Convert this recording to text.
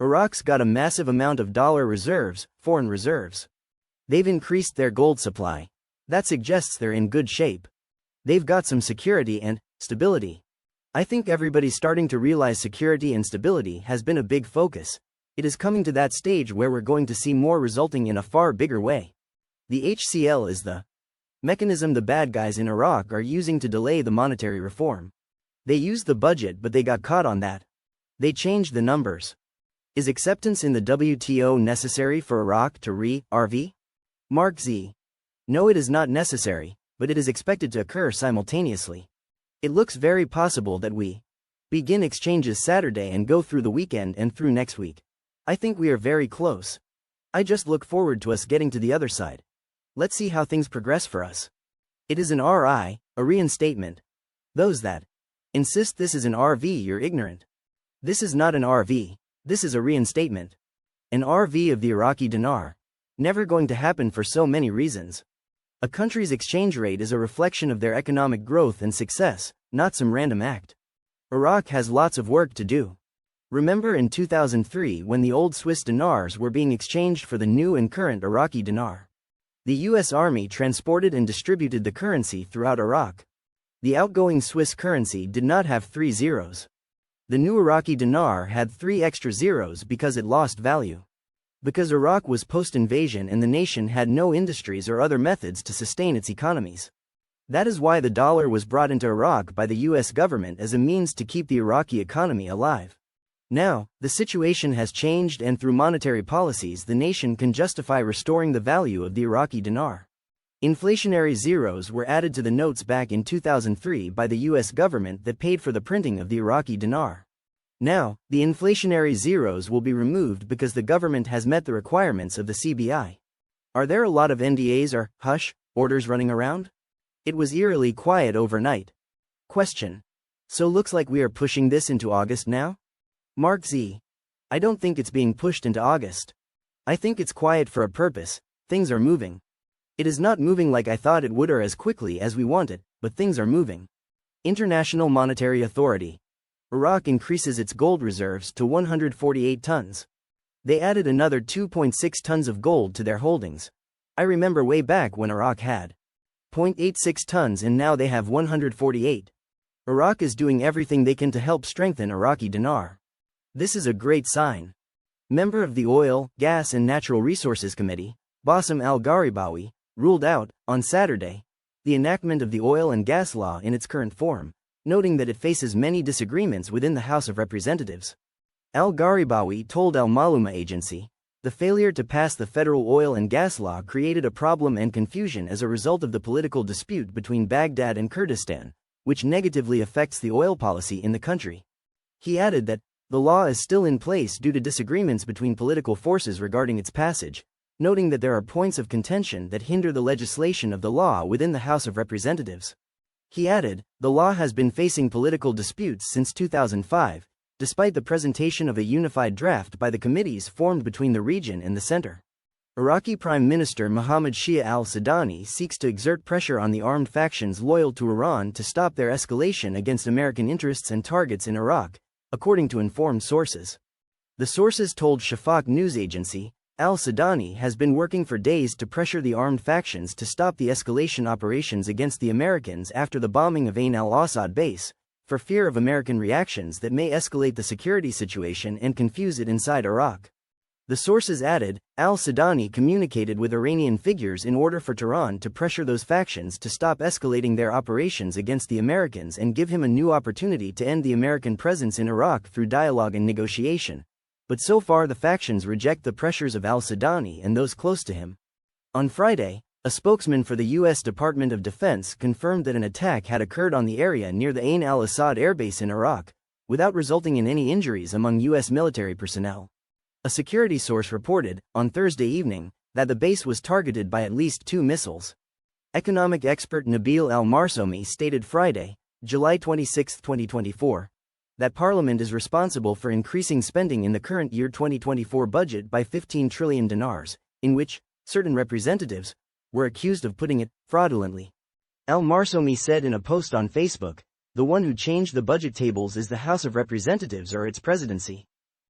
Iraq's got a massive amount of dollar reserves, foreign reserves. They've increased their gold supply. That suggests they're in good shape. They've got some security and stability. I think everybody's starting to realize security and stability has been a big focus. It is coming to that stage where we're going to see more resulting in a far bigger way. The HCL is the mechanism the bad guys in Iraq are using to delay the monetary reform. They used the budget, but they got caught on that. They changed the numbers. Is acceptance in the WTO necessary for Iraq to RV? Mark Z. No, it is not necessary, but it is expected to occur simultaneously. It looks very possible that we begin exchanges Saturday and go through the weekend and through next week. I think we are very close. I just look forward to us getting to the other side. Let's see how things progress for us. It is an RI, a reinstatement. Those that insist this is an RV, you're ignorant. This is not an RV, this is a reinstatement. An RV of the Iraqi dinar. Never going to happen for so many reasons. A country's exchange rate is a reflection of their economic growth and success, not some random act. Iraq has lots of work to do. Remember in 2003 when the old Swiss dinars were being exchanged for the new and current Iraqi dinar. The U.S. Army transported and distributed the currency throughout Iraq. The outgoing Swiss currency did not have 3 zeros. The new Iraqi dinar had 3 extra zeros because it lost value. Because Iraq was post-invasion and the nation had no industries or other methods to sustain its economies. That is why the dollar was brought into Iraq by the U.S. government as a means to keep the Iraqi economy alive. Now, the situation has changed, and through monetary policies the nation can justify restoring the value of the Iraqi dinar. Inflationary zeros were added to the notes back in 2003 by the U.S. government that paid for the printing of the Iraqi dinar. Now, the inflationary zeros will be removed because the government has met the requirements of the CBI. Are there a lot of NDAs or hush orders running around? It was eerily quiet overnight. Question. So looks like we are pushing this into August now? Mark Z. I don't think it's being pushed into August. I think it's quiet for a purpose. Things are moving. It is not moving like I thought it would or as quickly as we wanted, but things are moving. International Monetary Authority. Iraq increases its gold reserves to 148 tons. They added another 2.6 tons of gold to their holdings. I remember way back when Iraq had 0.86 tons and now they have 148. Iraq is doing everything they can to help strengthen Iraqi dinar. This is a great sign. Member of the Oil, Gas and Natural Resources Committee, Bassem al-Gharibawi, ruled out, on Saturday, the enactment of the oil and gas law in its current form, noting that it faces many disagreements within the House of Representatives. Al-Gharibawi told Al-Maluma agency, the failure to pass the federal oil and gas law created a problem and confusion as a result of the political dispute between Baghdad and Kurdistan, which negatively affects the oil policy in the country. He added that, the law is still in place due to disagreements between political forces regarding its passage, noting that there are points of contention that hinder the legislation of the law within the House of Representatives. He added, the law has been facing political disputes since 2005, despite the presentation of a unified draft by the committees formed between the region and the center. Iraqi Prime Minister Mohammed Shia al-Sudani seeks to exert pressure on the armed factions loyal to Iran to stop their escalation against American interests and targets in Iraq, according to informed sources. The sources told Shafaq news agency, al-Sudani has been working for days to pressure the armed factions to stop the escalation operations against the Americans after the bombing of Ain al-Assad base, for fear of American reactions that may escalate the security situation and confuse it inside Iraq. The sources added, al-Sudani communicated with Iranian figures in order for Tehran to pressure those factions to stop escalating their operations against the Americans and give him a new opportunity to end the American presence in Iraq through dialogue and negotiation. But so far the factions reject the pressures of al-Sudani and those close to him. On Friday, a spokesman for the U.S. Department of Defense confirmed that an attack had occurred on the area near the Ain al-Assad airbase in Iraq, without resulting in any injuries among U.S. military personnel. A security source reported, on Thursday evening, that the base was targeted by at least 2 missiles. Economic expert Nabil al-Marsomi stated Friday, July 26, 2024, that Parliament is responsible for increasing spending in the current year 2024 budget by 15 trillion dinars, in which certain representatives were accused of putting it fraudulently. Al-Marsomi said in a post on Facebook, the one who changed the budget tables is the House of Representatives or its presidency.